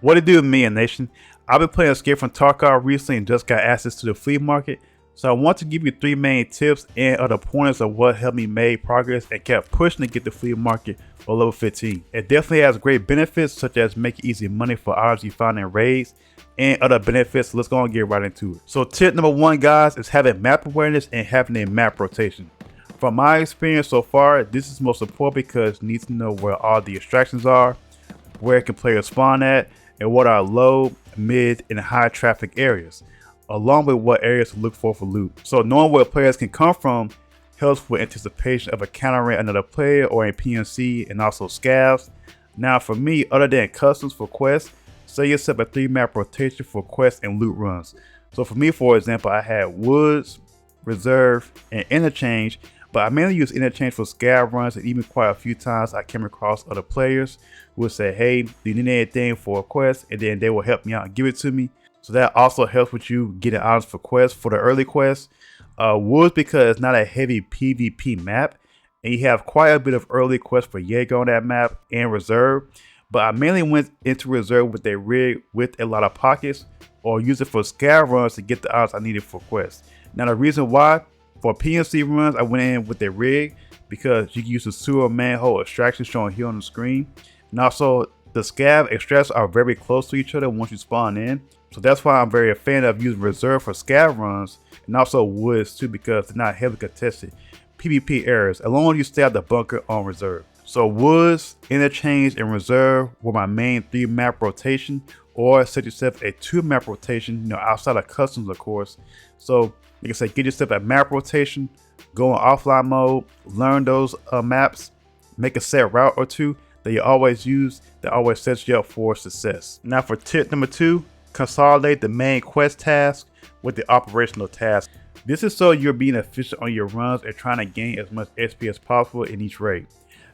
What it do, me and Nation? I've been playing Escape from Tarkov recently and just got access to the Flea Market. So I want to give you 3 main tips and other pointers of what helped me make progress and kept pushing to get the Flea Market for level 15. It definitely has great benefits such as making easy money for items you find in raids and other benefits. So let's go and get right into it. So tip number 1, guys, is having map awareness and having a map rotation. From my experience so far, this is most important because you need to know where all the extractions are, where can players spawn at, and what are low, mid, and high traffic areas, along with what areas to look for loot. So knowing where players can come from helps with anticipation of encountering another player or a PNC, and also scavs. Now for me, other than customs for quests, set yourself a 3-map rotation for quests and loot runs. So for me, for example, I had woods, reserve, and interchange, but I mainly use interchange for scav runs, and even quite a few times I came across other players who would say, hey, do you need anything for a quest? And then they will help me out and give it to me. So that also helps with you getting items for quests for the early quests. Woods, because it's not a heavy PvP map, and you have quite a bit of early quests for Jaeger on that map and reserve. But I mainly went into reserve with a rig with a lot of pockets, or use it for scav runs to get the items I needed for quests. Now the reason why, for PNC runs, I went in with a rig because you can use the sewer manhole extraction shown here on the screen. And also, the scav extracts are very close to each other once you spawn in. So that's why I'm very a fan of using reserve for scav runs, and also woods too, because they're not heavily contested PvP areas, as long as you stay out the bunker on reserve. So woods, interchange, and reserve were my main 3-map rotation, or set yourself a 2-map rotation, outside of customs, of course. So like I said, get yourself a map rotation, go in offline mode, learn those maps, make a set route or two that you always use, that always sets you up for success. Now for tip number 2, consolidate the main quest task with the operational task. This is so you're being efficient on your runs and trying to gain as much XP as possible in each raid.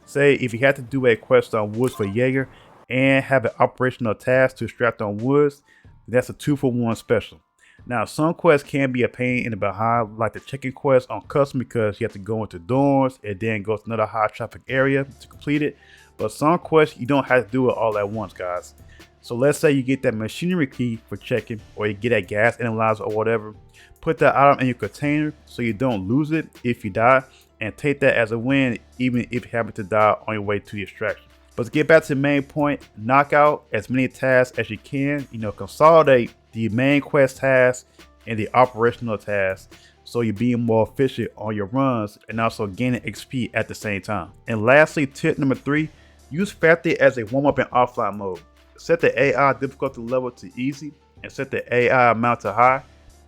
Say if you had to do a quest on woods for Jaeger and have an operational task to extract on woods, that's a 2-for-1 special. Now some quests can be a pain in the behind, like the check-in quest on custom, because you have to go into dorms and then go to another high traffic area to complete it. But some quests you don't have to do it all at once, guys. So let's say you get that machinery key for checking, or you get that gas analyzer or whatever. Put that item in your container so you don't lose it if you die, and take that as a win even if you happen to die on your way to the extraction. But to get back to the main point, knock out as many tasks as you can. Consolidate the main quest tasks and the operational tasks, so you're being more efficient on your runs and also gaining XP at the same time. And lastly, tip number 3, use Factory as a warm-up in offline mode. Set the AI difficulty level to easy and set the AI amount to high,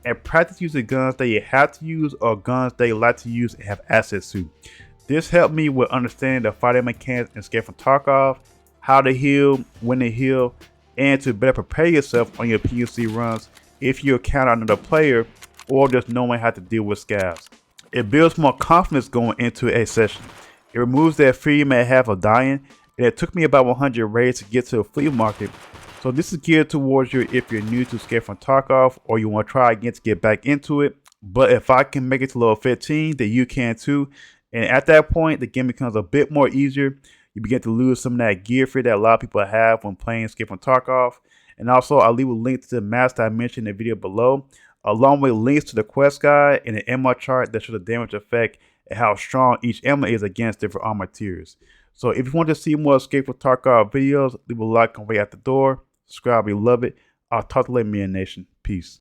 and practice using guns that you have to use or guns that you like to use and have access to. This helped me with understanding the fighting mechanics in Escape from Tarkov, how to heal, when to heal, and to better prepare yourself on your PNC runs if you encounter another player or just knowing how to deal with scavs. It builds more confidence going into a session. It removes that fear you may have of dying, and it took me about 100 raids to get to a flea market. So this is geared towards you if you're new to Escape from Tarkov or you want to try again to get back into it. But if I can make it to level 15, then you can too. And at that point, the game becomes a bit more easier. You begin to lose some of that gear fear that a lot of people have when playing Escape from Tarkov. And also, I'll leave a link to the maps that I mentioned in the video below, along with links to the quest guide and an ammo chart that shows the damage effect and how strong each ammo is against different armor tiers. So if you want to see more Escape from Tarkov videos, leave a like on the way out the door. Subscribe if you love it. I'll talk to you later, me and Nation. Peace.